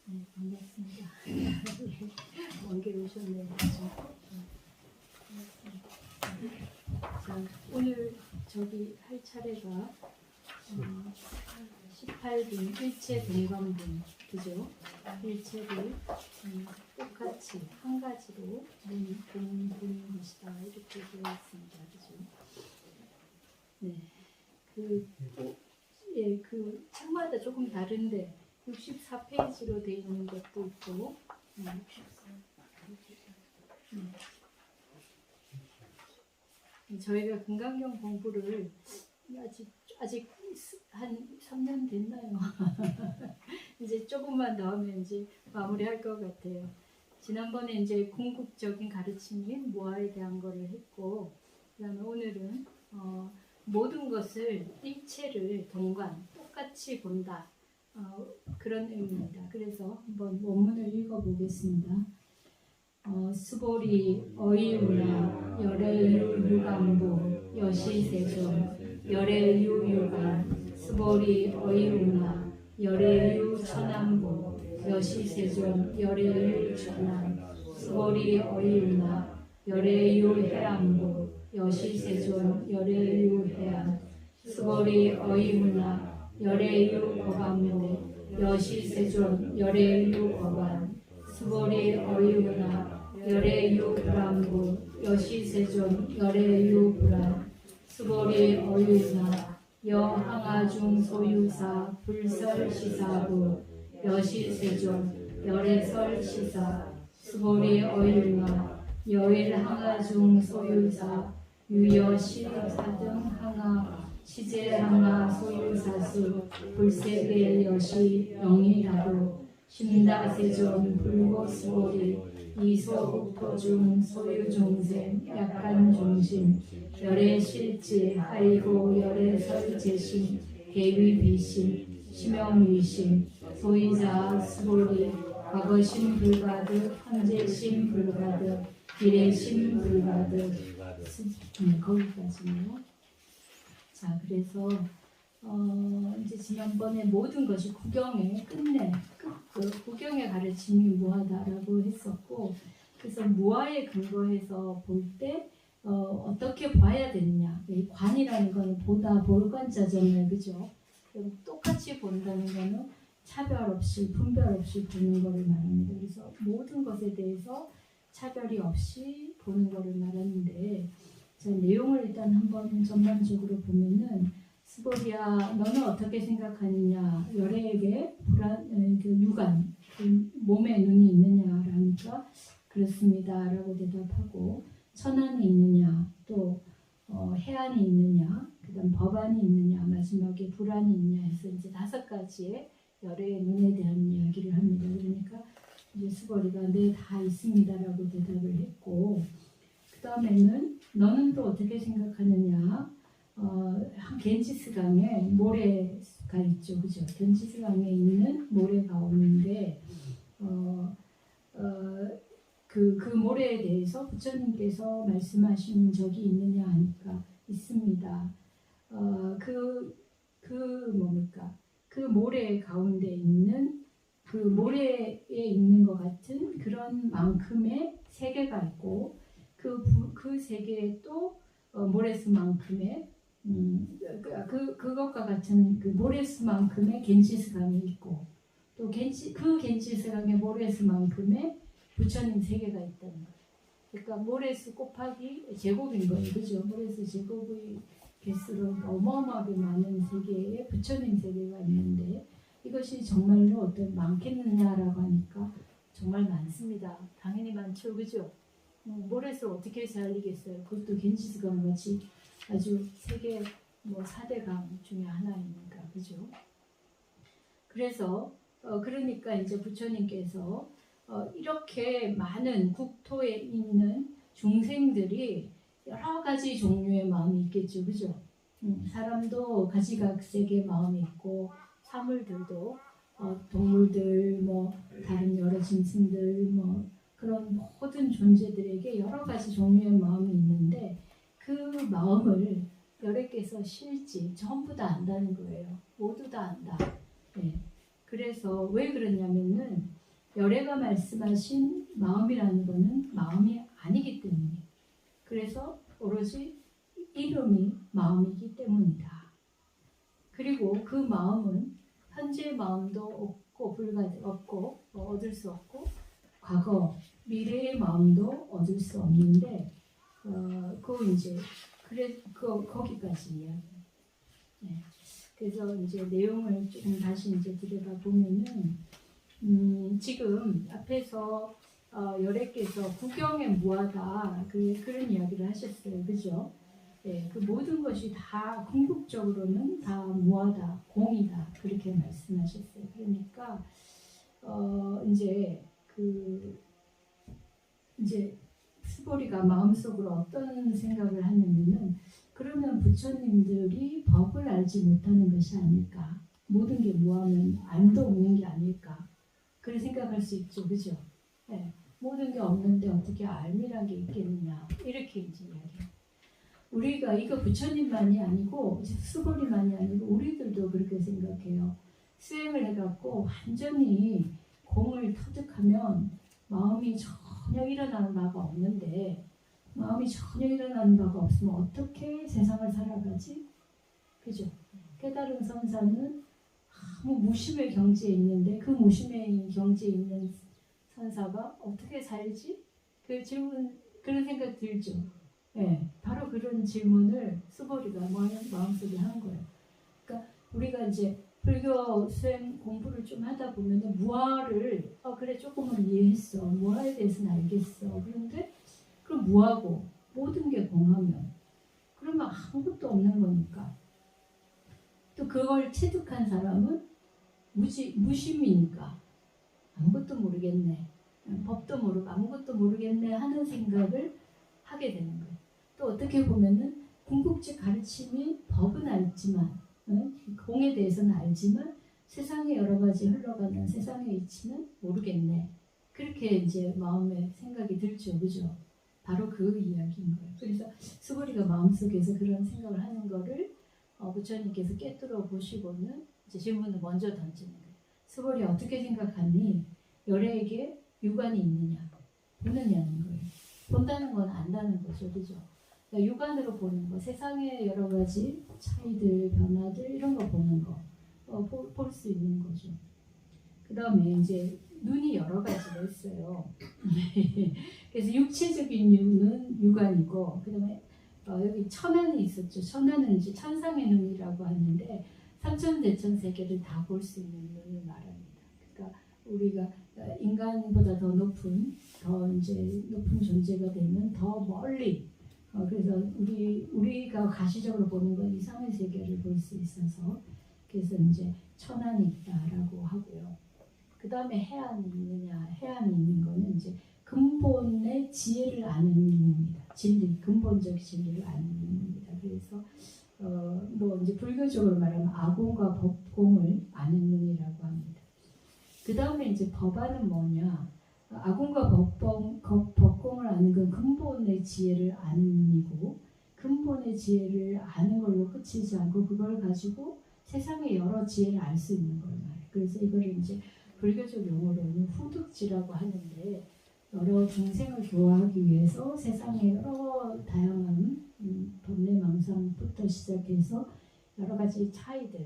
네, 반갑습니다. 먼길 오셨네요. 자, 오늘 저기 할 차례가 18분 일체 동감분, 그죠? 일체를 똑같이 한 가지로 보는 것이다, 이렇게 되어 있습니다. 그죠? 네. 그 책마다 조금 다른데 64페이지로 되어 있는 것도 있고, 저희가 금강경 공부를 아직 한 3년 됐나요? 이제 조금만 더 하면 이제 마무리할 것 같아요. 지난번에 이제 궁극적인 가르침인 무아에 대한 거를 했고, 그다음에 오늘은 모든 것을 일체를 동관 똑같이 본다, 그런 의미입니다. 그래서 한번 원문을 읽어보겠습니다. 스보리 어이우나 열애유 유감보 여시세존 열애유 유감 스보리 어이우나 열애유 천안보 여시세존 열애유 천안 스보리 어이우나 열애유 해안보 여시세존 열애유 해안 스보리 어이우나 열애유 거반보 여시세존 열애유 거반 스보리 어이우나 열애유 불안부 여시세존 열애유 불안 스보리 어이우나 여항아중 소유사 불설시사부 여시세존 열애설시사 스보리 어이우나 여일항아중 소유사 유여시사등 항아 시제항아 소유사수 불세계 여시 영이라도 심다세존 불고스보리 이소우포중 소유종생 약간중심 열애실지 하이고 열애설제심 개위비심 심영위심 소이자 스보리 과거심 불가득 현재심 불가득 미래심 불가득 거기까지요. 자, 그래서 이제 지난번에 모든 것이 구경의 끝내 구경의 가르침이 무하다라고 했었고, 그래서 무하에 근거해서 볼 때 어떻게 봐야 되느냐, 이 관이라는 거는 보다 볼관자잖아요, 그죠? 똑같이 본다는 거는 차별 없이 분별 없이 보는 것을 말합니다. 그래서 모든 것에 대해서 차별이 없이 보는 것을 말하는데, 자, 내용을 일단 한번 전반적으로 보면은 스보리야, 너는 어떻게 생각하느냐? 열애에게 유관, 몸에 눈이 있느냐라니까 그렇습니다라고 대답하고, 천안이 있느냐, 또 해안이 있느냐, 그다음 법안이 있느냐, 마지막에 불안이 있느냐 해서 이제 5가지의 열애의 눈에 대한 이야기를 합니다. 그러니까 이제 스보리가 네, 다 있습니다라고 대답을 했고, 그 다음에는 너는 또 어떻게 생각하느냐? 겐지스강에 모래가 있죠, 그죠? 겐지스강에 있는 모래가 오는데 그 모래에 대해서 부처님께서 말씀하신 적이 있느냐 하니까 있습니다. 뭡니까? 그 모래 가운데 있는 그 모래에 있는 것 같은 그런 만큼의 세계가 있고, 그 세계에 또 모래수만큼의 그것과 같은 그 모래수만큼의 겐지스강이 있고, 또 그 겐지스강의 모래수만큼의 부처님 세계가 있다는 거예요. 그러니까 모래수 곱하기 제곱인 거예요, 그죠? 모래수 제곱의 개수로 어마어마하게 많은 세계에 부처님 세계가 있는데, 이것이 정말로 어떤 많겠느냐라고 하니까 정말 많습니다. 당연히 많죠, 그죠? 모래수 어떻게 살리겠어요? 그것도 겐지스강 같이 아주 세계 4대강 중에 하나이니까, 그죠? 그래서 그러니까 이제 부처님께서 이렇게 많은 국토에 있는 중생들이 여러 가지 종류의 마음이 있겠죠, 그죠? 사람도 가지각색의 마음이 있고, 사물들도 동물들, 다른 여러 짐승들, 그런 모든 존재들에게 여러 가지 종류의 마음이 있는데, 그 마음을 열애께서 실지 전부 다 안다는 거예요. 모두 다 안다. 네. 그래서 왜 그러냐면은 열애가 말씀하신 마음이라는 거는 마음이 아니기 때문에 그래서 오로지 이름이 마음이기 때문이다. 그리고 그 마음은 현재의 마음도 없고 없고 얻을 수 없고 과거 미래의 마음도 얻을 수 없는데 그거 이제 거기까지 이야기. 네. 그래서 이제 내용을 조금 다시 이제 들여다 보면은 지금 앞에서 열애께서 구경에 무하다 그런 이야기를 하셨어요, 그죠? 네, 그 모든 것이 다 궁극적으로는 다 무하다, 공이다 그렇게 말씀하셨어요. 그러니까 이제 스보리가 마음속으로 어떤 생각을 하냐면은 그러면 부처님들이 법을 알지 못하는 것이 아닐까? 모든 게 무하면 안도 없는 게 아닐까? 그런 생각할 수 있죠, 그죠? 네, 모든 게 없는데 어떻게 알미란 게 있겠느냐? 이렇게 이제 이야기. 우리가 이거 부처님만이 아니고 스보리만이 아니고 우리들도 그렇게 생각해요. 수행을 해갖고 완전히 공을 터득하면 마음이 전혀 일어나는 바가 없는데 마음이 전혀 일어나는 바가 없으면 어떻게 세상을 살아가지? 그죠? 깨달은 선사는 아무 무심의 경지에 있는데 그 무심의 경지에 있는 선사가 어떻게 살지? 그 질문, 그런 생각 들죠? 네, 바로 그런 질문을 스보리가 마음속에 한 거예요. 그러니까 우리가 이제 불교 수행 공부를 좀 하다 보면 무아를 그래 조금은 이해했어. 무아에 대해서는 알겠어. 그런데 그럼 무아고 모든 게 공하면 그러면 아무것도 없는 거니까 또 그걸 체득한 사람은 무심이니까 아무것도 모르겠네. 법도 모르고 아무것도 모르겠네 하는 생각을 하게 되는 거예요. 또 어떻게 보면은 궁극적 가르침이 법은 알지만 공에 대해서는 알지만 세상에 여러 가지 흘러가는 세상의 이치는 모르겠네. 그렇게 이제 마음에 생각이 들죠, 그죠? 바로 그 이야기인 거예요. 그래서 스보리가 마음속에서 그런 생각을 하는 거를 부처님께서 깨뜨려 보시고는 이제 질문을 먼저 던지는 거예요. 스보리 어떻게 생각하니? 열애에게 유관이 있느냐? 보느냐는 거예요. 본다는 건 안다는 거죠, 그죠? 그러니까 육안으로 보는 거, 세상의 여러 가지 차이들, 변화들 이런 거 보는 거, 볼 수 있는 거죠. 그 다음에 이제 눈이 여러 가지가 있어요. 그래서 육체적인 눈은 육안이고, 그 다음에 여기 천안이 있었죠. 천안은 이제 천상의 눈이라고 하는데 삼천대천 세계를 다 볼 수 있는 눈을 말합니다. 그러니까 우리가 인간보다 더 높은 존재가 되면 더 멀리 그래서 우리가 가시적으로 보는 건 이상의 세계를 볼 수 있어서 그래서 이제 천안이 있다라고 하고요. 그 다음에 해안이 있느냐? 해안이 있는 거는 이제 근본의 지혜를 아는 눈입니다. 진리, 근본적 진리를 아는 눈입니다. 그래서 이제 불교적으로 말하면 아공과 법공을 아는 눈이라고 합니다. 그 다음에 이제 법안은 뭐냐? 아공과 법공을 아는 건 근본의 지혜를 아는 눈이고 근본의 지혜를 아는 걸로 끝이지 않고 그걸 가지고 세상의 여러 지혜를 알 수 있는 걸 말해요. 그래서 이거를 이제 불교적 용어로는 후득지라고 하는데 여러 중생을 교화하기 위해서 세상의 여러 다양한 법례망상부터 시작해서 여러 가지 차이들,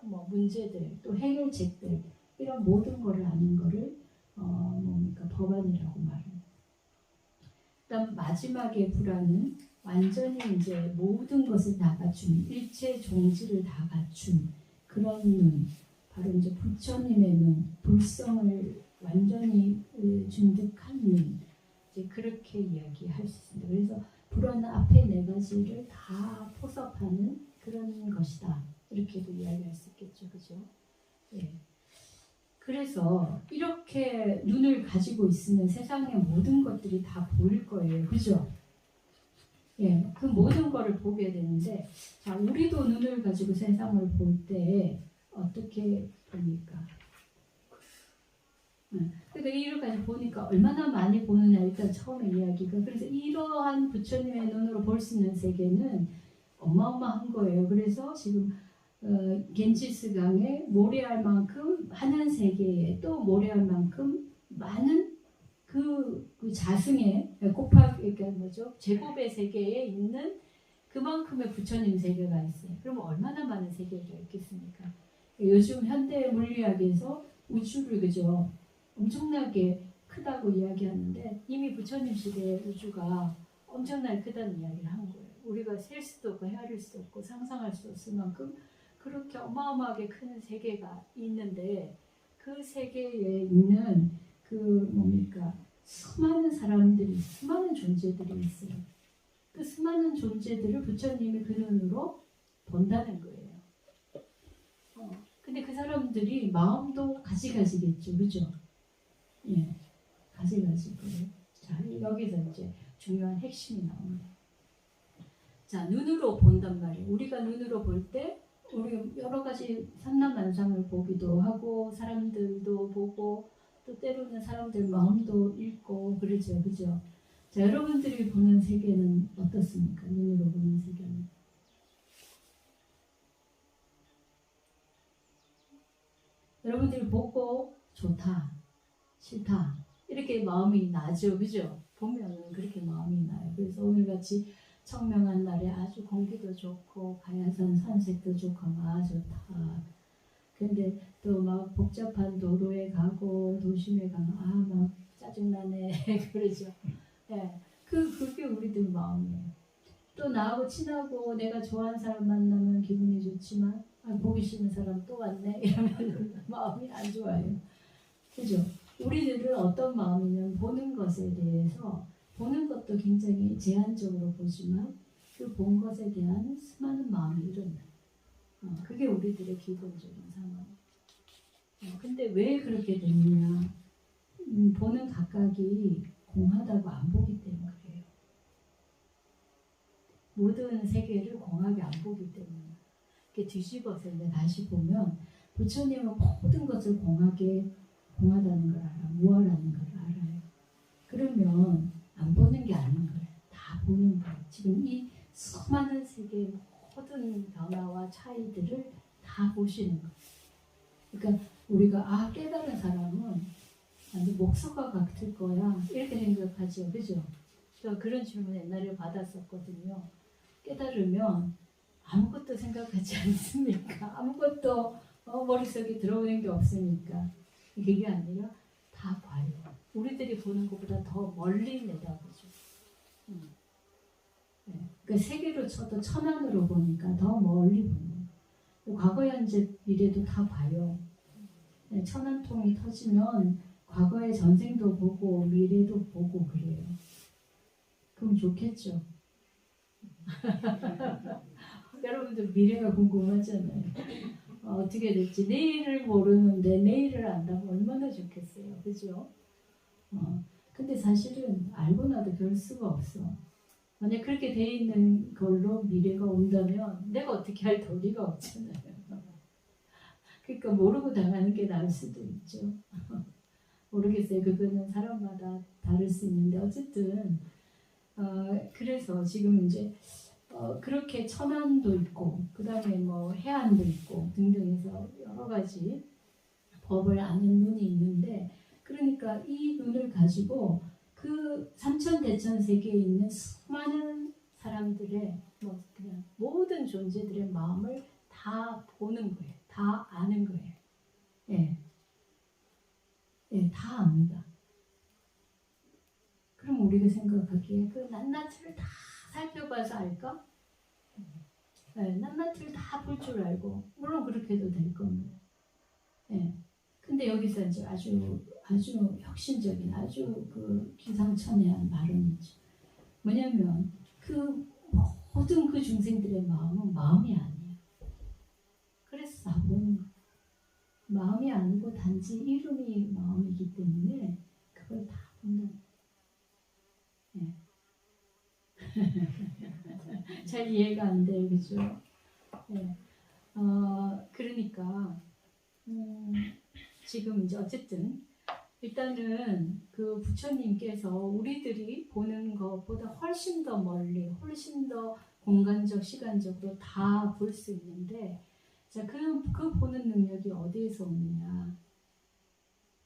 문제들, 또 해결책들 이런 모든 거를 아는 거를 법안이라고 말합니다. 그다음 마지막에 불안은 완전히 이제 모든 것을 다 갖춘 일체 종지를 다 갖춘 그런 눈, 바로 이제 부처님의 눈, 불성을 완전히 증득한 눈, 이제 그렇게 이야기할 수 있습니다. 그래서 불안은 앞에 네 가지를 다 포섭하는 그런 것이다. 이렇게도 이야기할 수 있겠죠, 그죠? 예. 그래서 이렇게 눈을 가지고 있으면 세상의 모든 것들이 다 보일 거예요. 그죠? 예, 그 모든 거를 보게 되는데 자, 우리도 눈을 가지고 세상을 볼 때 어떻게 봅니까? 그러니까 이렇게 보니까 얼마나 많이 보느냐 일단 처음에 이야기가 그래서 이러한 부처님의 눈으로 볼 수 있는 세계는 어마어마한 거예요. 그래서 지금 겐지스강에 모래알 만큼 하늘 세계에 또 모래알 만큼 많은 그 자승의 곱하기 그러니까 뭐죠? 제곱의 세계에 있는 그만큼의 부처님 세계가 있어요. 그럼 얼마나 많은 세계가 있겠습니까? 요즘 현대 물리학에서 우주를 그죠? 엄청나게 크다고 이야기하는데 이미 부처님 시대의 우주가 엄청나게 크다는 이야기를 한 거예요. 우리가 셀 수도 없고 헤아릴 수도 없고 상상할 수 없을 만큼 그렇게 어마어마하게 큰 세계가 있는데 그 세계에 있는 그 뭡니까? 수많은 사람들이 수많은 존재들이 있어요. 그 수많은 존재들을 부처님이 그 눈으로 본다는 거예요. 근데 그 사람들이 마음도 가지가지겠죠, 그죠? 예, 가지가지 거예요. 자, 여기서 이제 중요한 핵심이 나옵니다. 자, 눈으로 본단 말이에요. 우리가 눈으로 볼 때 우리 여러 가지 삼라만상을 보기도 하고 사람들도 보고 또 때로는 사람들 마음도 읽고 그러죠, 그죠? 자, 여러분들이 보는 세계는 어떻습니까? 눈으로 보는 세계는 여러분들이 보고 좋다, 싫다 이렇게 마음이 나죠, 그죠? 보면은 그렇게 마음이 나요. 그래서 오늘같이 청명한 날에 아주 공기도 좋고 가야산 산색도 좋고 아 좋다. 근데 또 막 복잡한 도로에 가고 도심에 가면 아 막 짜증나네 그러죠. 예, 그게 우리들 마음이에요. 또 나하고 친하고 내가 좋아하는 사람 만나면 기분이 좋지만 아, 보기 싫은 사람 또 왔네 이러면 마음이 안 좋아요. 그죠? 우리들은 어떤 마음이냐면 보는 것에 대해서 보는 것도 굉장히 제한적으로 보지만 그 본 것에 대한 수많은 마음이 일어나요. 그게 우리들의 기본적인 상황. 근데 왜 그렇게 되느냐? 보는 각각이 공하다고 안 보기 때문에 그래요. 모든 세계를 공하게 안 보기 때문에. 이렇게 뒤집어서 이제 다시 보면 부처님은 모든 것을 공하다는 걸 알아. 무아라는 걸 알아요. 그러면 안 보는 게 아닌 거예요. 다 보는 거예요. 지금 이 수많은 세계의 모든 변화와 차이들을 다 보시는 거예요. 그러니까 우리가 깨달은 사람은 완전 목소가 같을 거야 이렇게 생각하죠, 그죠? 저 그런 질문 옛날에 받았었거든요. 깨달으면 아무것도 생각하지 않습니까? 아무것도 머릿속에 들어오는 게 없으니까. 그게 아니라 다 봐요. 우리들이 보는 것보다 더 멀리 내다보죠. 네. 그 세계로 쳐도 천안으로 보니까 더 멀리 보는. 과거, 현재, 미래도 다 봐요. 네, 천안통이 터지면 과거의 전쟁도 보고 미래도 보고 그래요. 그럼 좋겠죠. 여러분들 미래가 궁금하잖아요. 어떻게 될지 내일을 모르는데 내일을 안다면 얼마나 좋겠어요, 그죠? 근데 사실은 알고 나도 별 수가 없어. 만약 그렇게 돼 있는 걸로 미래가 온다면 내가 어떻게 할 도리가 없잖아요. 그러니까 모르고 당하는 게 나을 수도 있죠. 모르겠어요. 그거는 사람마다 다를 수 있는데 어쨌든 그래서 지금 이제 그렇게 천안도 있고 그 다음에 뭐 해안도 있고 등등해서 여러 가지 법을 아는 눈이 있는데 그러니까 이 눈을 가지고 그 삼천대천 세계에 있는 수많은 사람들의 뭐 그냥 모든 존재들의 마음을 다 보는 거예요. 다 아는 거예요. 예, 예, 다 압니다. 그럼 우리가 생각하기에 그 낱낱이를 다 살펴봐서 알까? 네, 낱낱이를 다 볼 줄 알고 물론 그렇게도 될 겁니다. 네. 근데 여기서 이제 아주 혁신적인 아주 그 기상천외한 발언이죠. 뭐냐면 그 모든 그 중생들의 마음은 마음이 아니에요. 그래서 다 보는 거예요. 마음이 아니고 단지 이름이 마음이기 때문에 그걸 다 본다. 네. 잘 이해가 안 돼요, 그죠? 네. 그러니까 지금 이제 어쨌든 일단은 그 부처님께서 우리들이 보는 것보다 훨씬 더 멀리, 훨씬 더 공간적, 시간적으로 다 볼 수 있는데 자, 그 보는 능력이 어디에서 오느냐?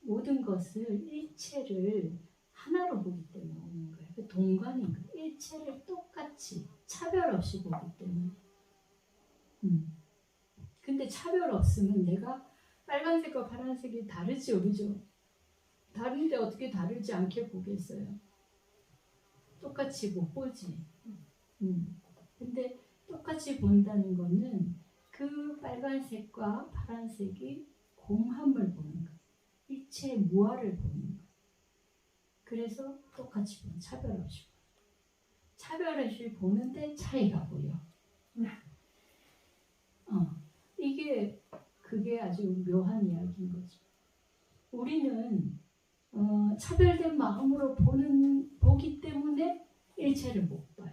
모든 것을 일체를 하나로 보기 때문에 오는 거예요. 그 동관인 거예요. 일체를 똑같이 차별 없이 보기 때문에. 근데 차별 없으면 내가 빨간색과 파란색이 다르죠, 그죠? 다른데 어떻게 다르지 않게 보겠어요? 똑같이 못 보지. 근데 똑같이 본다는 거는 그 빨간색과 파란색이 공함을 보는 거예요. 일체의 무아를 보는 거예요. 그래서 똑같이 보는, 차별 없이 보는. 차별 없이 보는데 차이가 보여. 그게 아주 묘한 이야기인 거죠. 우리는 차별된 마음으로 보기 때문에 일체를 못 봐요.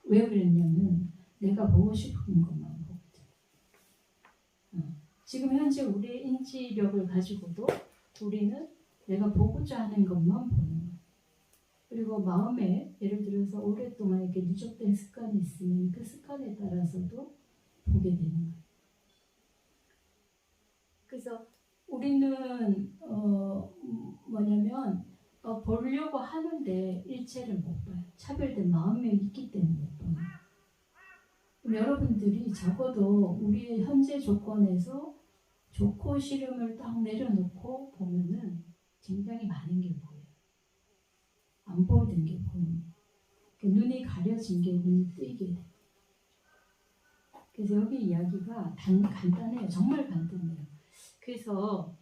왜 그랬냐면 내가 보고 싶은 것만 보거든. 지금 현재 우리의 인지력을 가지고도 우리는 내가 보고자 하는 것만 보는 거예요. 그리고 마음에 예를 들어서 오랫동안 이렇게 누적된 습관이 있으면 그 습관에 따라서도 보게 되는 거예요. 그래서 우리는 보려고 하는데 일체를 못 봐요. 차별된 마음이 있기 때문에 못 봐요. 여러분들이 적어도 우리의 현재 조건에서 좋고 싫음을 딱 내려놓고 보면은 굉장히 많은 게 보여요. 안 보이던 게 보여요. 눈이 가려진 게 눈이 뜨이게 돼요. 그래서 여기 이야기가 간단해요. 정말 간단해요. 그래서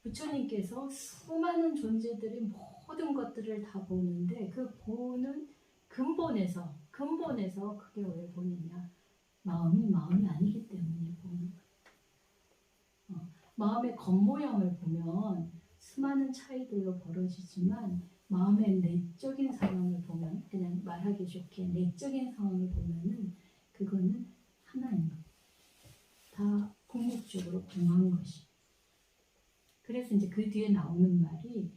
부처님께서 수많은 존재들이 모든 것들을 다 보는데 그 보는 근본에서 그게 왜 보느냐? 마음이 아니기 때문에 보는 거예요. 마음의 겉모양을 보면 수많은 차이들로 벌어지지만 마음의 내적인 상황을 보면, 그냥 말하기 좋게 내적인 상황을 보면은 그거는 하나인 거예요. 다 궁극적으로 공한 것이. 그래서 이제 그 뒤에 나오는 말이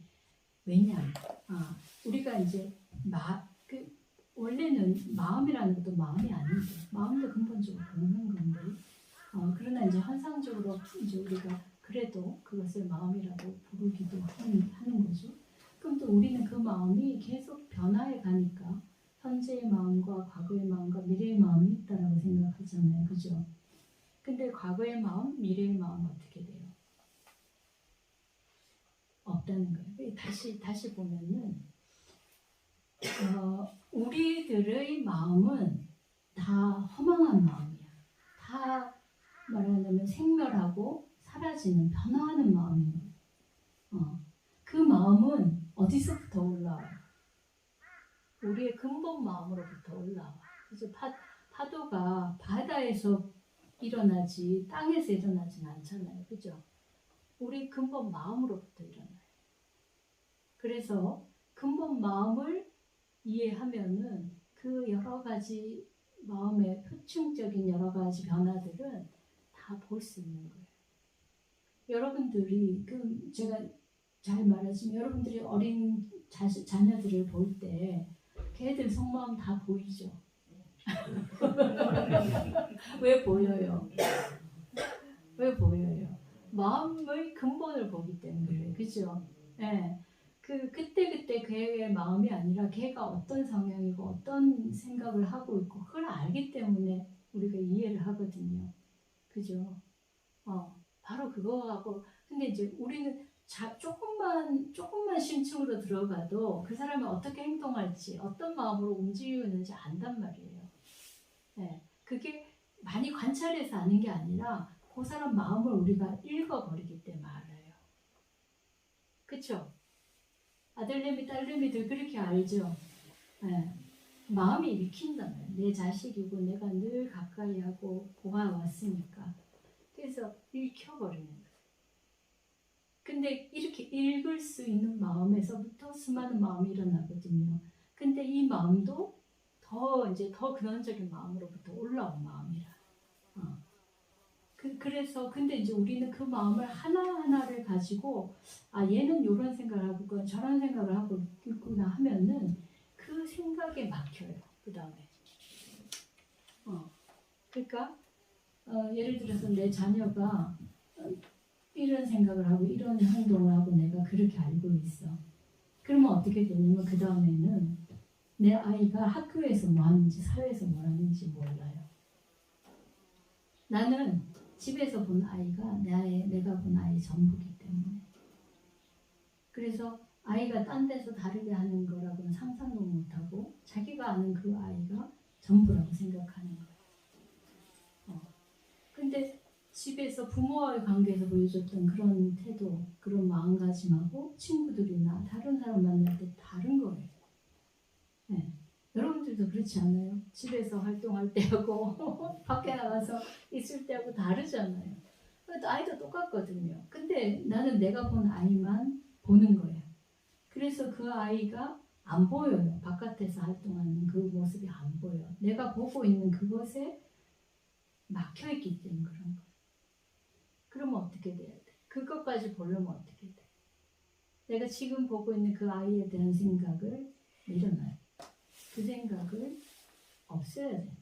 왜냐? 우리가 이제 원래는 마음이라는 것도 마음이 아닌데, 마음도 근본적으로 공한 건데, 그러나 이제 환상적으로 이제 우리가 그래도 그것을 마음이라고 부르기도 하는 거죠. 그럼 또 우리는 그 마음이 계속 변화해 가니까 현재의 마음과 과거의 마음과 미래의 마음이 있다라고 생각하잖아요, 그죠? 근데 과거의 마음, 미래의 마음 어떻게 돼요? 없다는 거예요. 다시 보면은 우리들의 마음은 다 허망한 마음이야. 다 말하자면 생멸하고 사라지는 변화하는 마음이에요. 그 마음은 어디서부터 올라와요? 우리의 근본 마음으로부터 올라와. 그래서 파도가 바다에서 일어나지 땅에서 일어나진 않잖아요. 그죠? 우리 근본 마음으로부터 일어나요. 그래서 근본 마음을 이해하면은 그 여러 가지 마음의 표층적인 여러 가지 변화들은 다 볼 수 있는 거예요. 여러분들이 제가 잘 말하지만 여러분들이 어린 자녀들을 볼 때 걔들 속마음 다 보이죠? 왜 보여요? 왜 보여요? 마음의 근본을 보기 때문에, 그죠? 네. 그때 걔의 마음이 아니라 걔가 어떤 성향이고 어떤 생각을 하고 있고 그걸 알기 때문에 우리가 이해를 하거든요. 그죠? 바로 그거하고, 근데 이제 우리는 조금만 심층으로 들어가도 그 사람이 어떻게 행동할지, 어떤 마음으로 움직이는지 안단 말이에요. 네. 그게 많이 관찰해서 아는 게 아니라 그 사람 마음을 우리가 읽어버리기 때문에 알아요. 그쵸? 아들내미, 딸내미들 그렇게 알죠? 네. 마음이 읽힌단 말이에요. 내 자식이고 내가 늘 가까이 하고 보아왔으니까. 그래서 읽혀버리는 거예요. 근데 이렇게 읽을 수 있는 마음에서부터 수많은 마음이 일어나거든요. 근데 이 마음도 더 근원적인 마음으로부터 올라온 마음이라. 그래서 근데 이제 우리는 그 마음을 하나하나를 가지고 얘는 이런 생각을 하고 있고 저런 생각을 하고 있구나 하면은 그 생각에 막혀요. 그 다음에. 그러니까 예를 들어서 내 자녀가 이런 생각을 하고 이런 행동을 하고 내가 그렇게 알고 있어. 그러면 어떻게 되냐면 그 다음에는 내 아이가 학교에서 뭐 하는지 사회에서 뭐 하는지 몰라요. 나는 집에서 본 아이가 내가 본 아이 전부기 때문에. 그래서 아이가 딴 데서 다르게 하는 거라고는 상상도 못하고 자기가 아는 그 아이가 전부라고 생각하는 거예요. 근데 집에서 부모와의 관계에서 보여줬던 그런 태도, 그런 마음가짐하고 친구들이나 다른 사람 만날 때 다른 거예요. 네. 여러분들도 그렇지 않아요? 집에서 활동할 때하고 밖에 나가서 있을 때하고 다르잖아요. 아이도 똑같거든요. 근데 나는 내가 본 아이만 보는 거예요. 그래서 그 아이가 안 보여요. 바깥에서 활동하는 그 모습이 안 보여. 내가 보고 있는 그것에 막혀있기 때문에 그런 거예요. 그러면 어떻게 돼야 돼? 그것까지 보려면 어떻게 돼? 내가 지금 보고 있는 그 아이에 대한 생각을 내려놔요. 그 생각을 없애야 돼.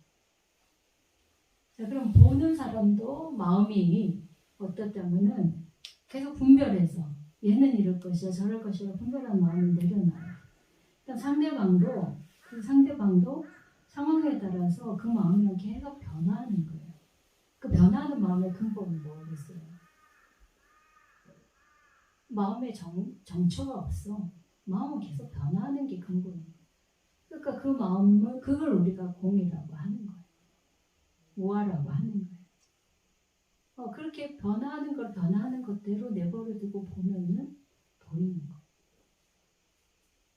자, 그럼 보는 사람도 마음이 어떻다면은 계속 분별해서 얘는 이럴 것이야 저럴 것이야 분별한 마음을 내려놔요. 그러니까 상대방도 상황에 따라서 그 마음이랑 계속 변화하는 거예요. 그 변화하는 마음의 근본은 뭐겠어요? 마음에 정처가 없어. 마음은 계속 변화하는 게 근본이에요. 그러니까 그 마음을 그걸 우리가 공이라고 하는 거예요. 무아라고 하는 거예요. 그렇게 변화하는 걸 변화하는 것대로 내버려 두고 보면은 보이는 거예요.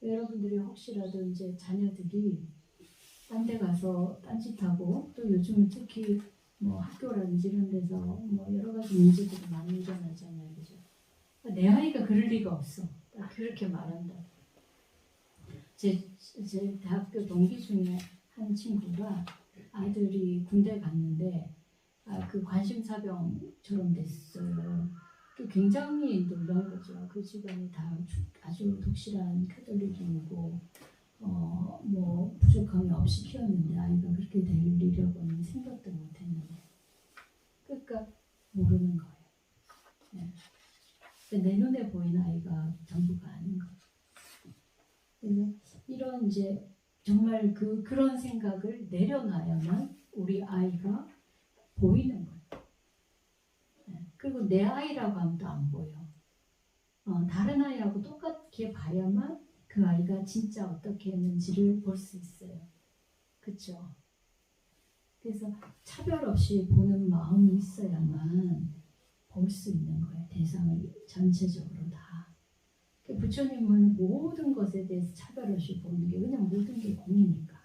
여러분들이 혹시라도 이제 자녀들이 딴 데 가서 딴짓하고 또 요즘은 특히 뭐 학교라든지 이런 데서 뭐 여러 가지 문제들이 많이 일어나잖아요. 그죠? 내 아이가 그럴 리가 없어. 그렇게 말한다. 제 대학교 동기 중에 한 친구가 아들이 군대 갔는데 그 관심사병처럼 됐어요. 굉장히 놀란 거죠. 그 집안이 다 아주 독실한 캐톨릭이고 뭐 부족함이 없이 키웠는데 아이가 그렇게 되리려고는 생각도 못했는데 그러니까 모르는 거예요. 네. 내 눈에 보이는 아이가 전부가 아닌 거예요. 그래서 이런 이제 정말 그런 생각을 내려놔야만 우리 아이가 보이는 거예요. 네. 그리고 내 아이라고 하면 또 안 보여. 다른 아이하고 똑같게 봐야만 그 아이가 진짜 어떻게 했는지를 볼 수 있어요. 그렇죠? 그래서 차별 없이 보는 마음이 있어야만 볼 수 있는 거예요. 대상을 전체적으로 다. 부처님은 모든 것에 대해서 차별 없이 보는 게 왜냐면 모든 게 공이니까.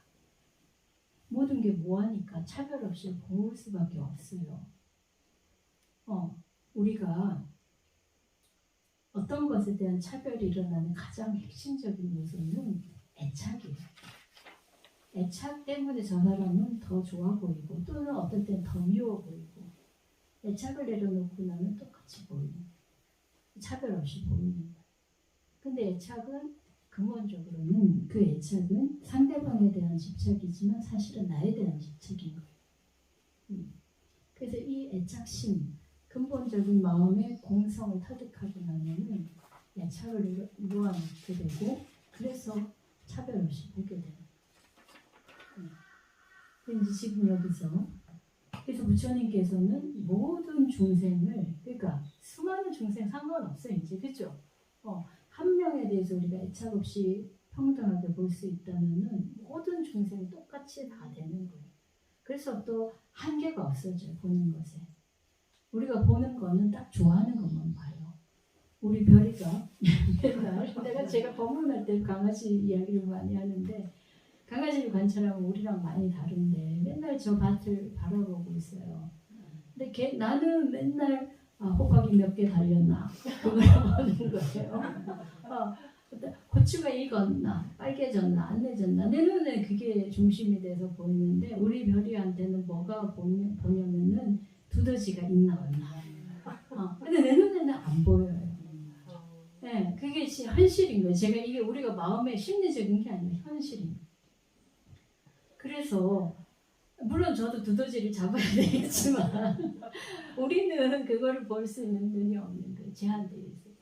모든 게 무하니까 차별 없이 볼 수밖에 없어요. 우리가 어떤 것에 대한 차별이 일어나는 가장 핵심적인 요소는 애착이에요. 애착 때문에 저 사람은 더 좋아 보이고 또는 어떨 땐 더 미워 보이고 애착을 내려놓고 나면 똑같이 보이는 거예요. 차별 없이 보이는 거예요. 근데 애착은 근본적으로는 그 애착은 상대방에 대한 집착이지만 사실은 나에 대한 집착인 거예요. 그래서 이 애착심 근본적인 마음의 공성을 터득하고 나면은 애착을 놓아놓게 되고 그래서 차별 없이 보게 되는 거예요. 그런데 지금 여기서 그래서 부처님께서는 모든 중생을 그러니까 수많은 중생 상관없어요 이제 그죠? 한 명에 대해서 우리가 애착 없이 평등하게 볼 수 있다면은 모든 중생이 똑같이 다 되는 거예요. 그래서 또 한계가 없어져요 보는 것에. 우리가 보는 거는 딱 좋아하는 것만 봐요. 우리 별이가 맨날 제가 법문할 때 강아지 이야기를 많이 하는데 강아지를 관찰하면 우리랑 많이 다른데 맨날 저 밭을 바라보고 있어요. 근데 나는 맨날 호박이 몇 개 달렸나 그걸 보는 거예요. 고추가 익었나 빨개졌나 안 내졌나 내 눈에 그게 중심이 돼서 보이는데 우리 별이한테는 뭐가 보냐면은 두더지가 있나 없나. 근데 내 눈에는 안 보여요. 네, 그게 현실인 거예요. 제가 이게 우리가 마음의 심리적인 게 아니라 현실인 거예요. 그래서 물론 저도 두더지를 잡아야 되겠지만 우리는 그거를 볼 수 있는 눈이 없는 거예요. 제한되어 있어요.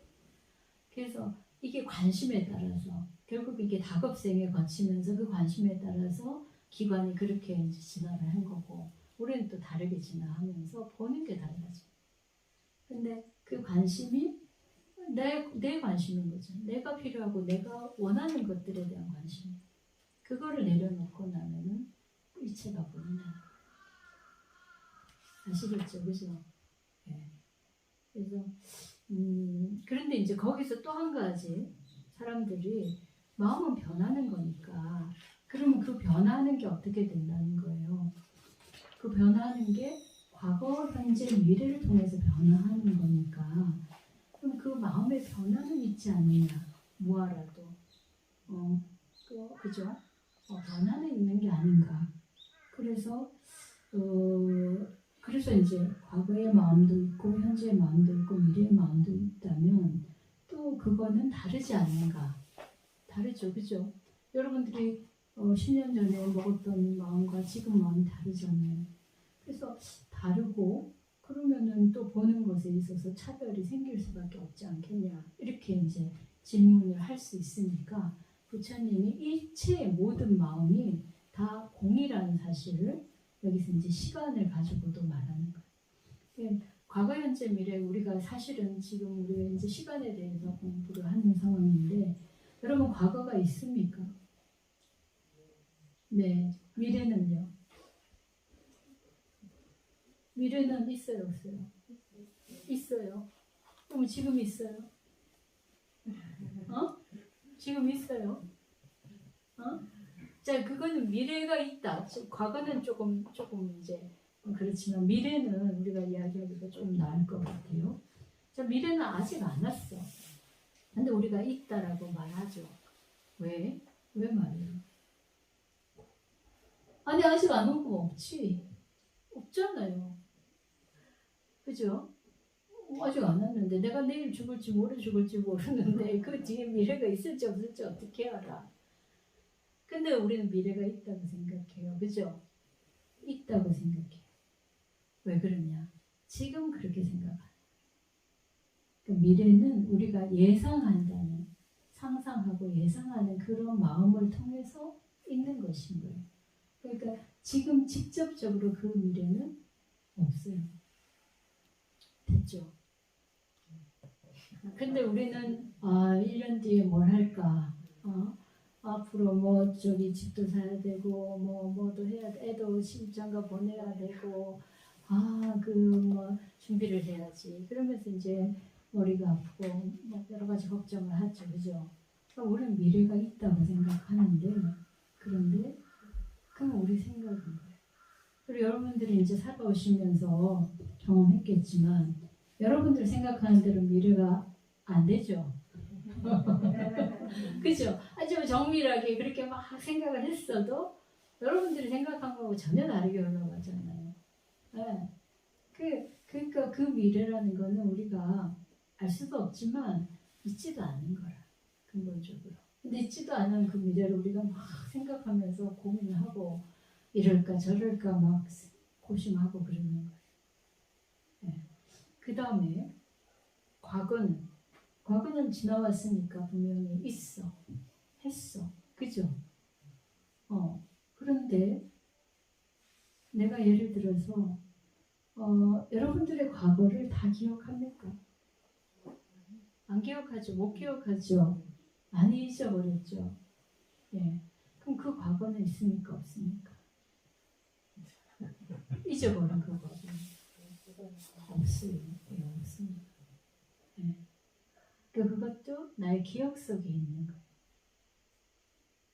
그래서 이게 관심에 따라서 결국 이게 다급생에 거치면서 그 관심에 따라서 기관이 그렇게 이제 진화를 한 거고 우리는 또 다르게 진화하면서 보는 게 달라져. 근데 그 관심이 내 관심인 거죠. 내가 필요하고 내가 원하는 것들에 대한 관심. 그거를 내려놓고 나면은 이체가 보인다. 아시겠죠, 그죠? 네. 그래서 그런데 이제 거기서 또 한 가지 사람들이 마음은 변하는 거니까 그러면 그 변하는 게 어떻게 된다는 거예요. 그 변하는 게 과거, 현재, 미래를 통해서 변화하는 거니까 그럼 그 마음의 변화는 있지 않느냐 뭐하라도 그죠? 변화는 있는 게 아닌가. 그래서 그래서 이제 과거의 마음도 있고 현재의 마음도 있고 미래의 마음도 있다면 또 그거는 다르지 않는가. 다르죠, 그죠? 여러분들이 10년 전에 먹었던 마음과 지금 마음이 다르잖아요. 그래서 다르고 그러면은 또 보는 것에 있어서 차별이 생길 수밖에 없지 않겠냐. 이렇게 이제 질문을 할 수 있으니까 부처님이 일체의 모든 마음이 다 공이라는 사실을 여기서 이제 시간을 가지고도 말하는 거예요. 과거, 현재, 미래 우리가 사실은 지금 우리가 이제 시간에 대해서 공부를 하는 상황인데 여러분 과거가 있습니까? 네. 미래는요? 미래는 있어요, 없어요? 있어요. 그럼 지금 있어요? 지금 있어요? 자, 그거는 미래가 있다. 과거는 조금 이제 그렇지만 미래는 우리가 이야기하기가 좀 나을 것 같아요. 자, 미래는 아직 안 왔어. 근데 우리가 있다라고 말하죠. 왜? 왜 말해요? 아니, 아직 안 온 거 없지. 없잖아요. 그죠? 아직 안 왔는데 내가 내일 죽을지 모레 죽을지 모르는데 그 뒤에 미래가 있을지 없을지 어떻게 알아? 근데 우리는 미래가 있다고 생각해요. 그죠? 있다고 생각해요. 왜 그러냐? 지금 그렇게 생각하는. 그러니까 미래는 우리가 예상한다는, 상상하고 예상하는 그런 마음을 통해서 있는 것인 거예요. 그러니까 지금 직접적으로 그 미래는 없어요. 됐죠? 근데 우리는 1년 뒤에 뭘 할까? 앞으로 뭐 저기 집도 사야 되고 뭐도 해야 돼. 애도 시집장가 보내야 되고 그 뭐 준비를 해야지. 그러면서 이제 머리가 아프고 뭐 여러 가지 걱정을 하죠. 그죠? 그러니까 우리는 미래가 있다고 생각하는데 그런데 그건 우리 생각인 거예요. 그리고 여러분들이 이제 살아오시면서 경험했겠지만 여러분들 생각하는 대로 미래가 안 되죠. 그죠? 아주 정밀하게 그렇게 막 생각을 했어도 여러분들이 생각한 거하고 전혀 다르게 흘러가잖아요. 네. 그러니까 그 미래라는 거는 우리가 알 수도 없지만 있지도 않은 거라 근본적으로. 근데 있지도 않은 그 미래를 우리가 막 생각하면서 고민하고 이럴까 저럴까 막 고심하고 그러는 거예요. 네. 그 다음에 과거는 지나왔으니까 분명히 있어. 했어. 그죠? 그런데 내가 예를 들어서 여러분들의 과거를 다 기억합니까? 안 기억하죠. 못 기억하죠. 많이 잊어버렸죠. 예. 그럼 그 과거는 있습니까? 없습니까? 잊어버린 그 과거. 없어요. 예, 없습니다. 예. 그것도 나의 기억 속에 있는 거예요.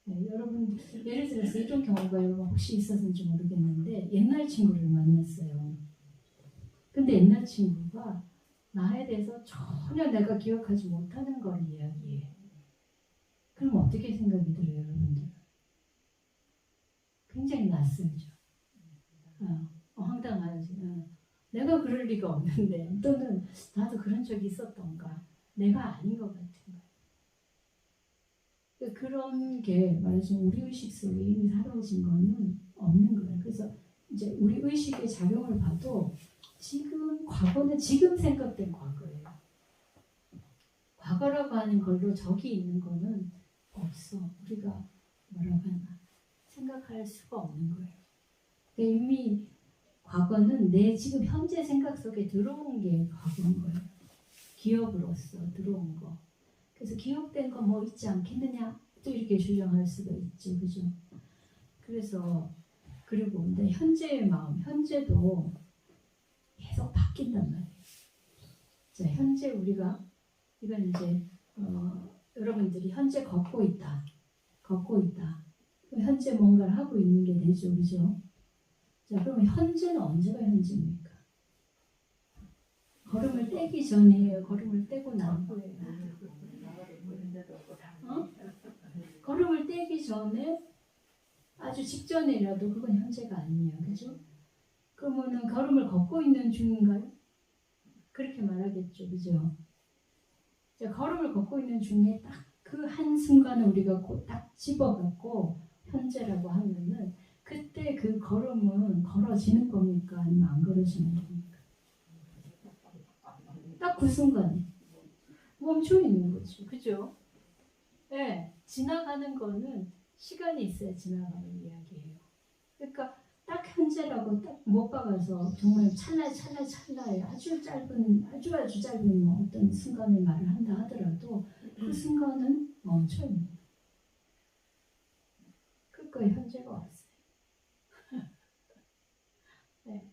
네, 여러분 예를 들어서 이런 경우가 여러분 혹시 있었는지 모르겠는데 옛날 친구를 만났어요. 근데 옛날 친구가 나에 대해서 전혀 내가 기억하지 못하는 걸 이야기해. 그럼 어떻게 생각이 들어요, 여러분들? 굉장히 낯설죠. 황당하지. 내가 그럴 리가 없는데 또는 나도 그런 적이 있었던가. 내가 아닌 것 같은 거예요. 그런 게 말하자면 우리 의식 속에 이미 사라진 거는 없는 거예요. 그래서 이제 우리 의식의 작용을 봐도 지금 과거는 지금 생각된 과거예요. 과거라고 하는 걸로 적이 있는 거는 없어. 우리가 뭐라고 하나 생각할 수가 없는 거예요. 그러니까 이미 과거는 내 지금 현재 생각 속에 들어온 게 과거인 거예요. 기억으로서 들어온 거. 그래서 기억된 거 뭐 있지 않겠느냐 또 이렇게 주장할 수가 있죠. 그죠? 그래서 그리고 근데 현재의 마음, 현재도 계속 바뀐단 말이에요. 자, 현재 우리가 이건 이제 여러분들이 현재 걷고 있다. 현재 뭔가를 하고 있는 게 되죠. 그죠? 자, 그러면 현재는 언제가 현재입니까? 걸음을 떼기 전이에요? 걸음을 떼고 난 후에요? 걸음을 떼기 전에 아주 직전이라도 그건 현재가 아니에요. 그죠? 그러면은 걸음을 걷고 있는 중인가요? 그렇게 말하겠죠. 그죠? 자, 걸음을 걷고 있는 중에 딱 그 한 순간을 우리가 딱 집어갖고 현재라고 하면은 그때 그 걸음은 걸어지는 겁니까? 아니면 안 걸어지는 겁니까? 딱 그 순간에 멈춰 있는 거죠. 그죠? 네, 지나가는 거는 시간이 있어야 지나가는 이야기예요. 그러니까 딱 현재라고 딱 못 박아서 정말 찰나에 아주 짧은 뭐 어떤 순간의 말을 한다 하더라도 그 순간은 멈춰 있는 거예요. 그거에 현재가 왔어요. 네.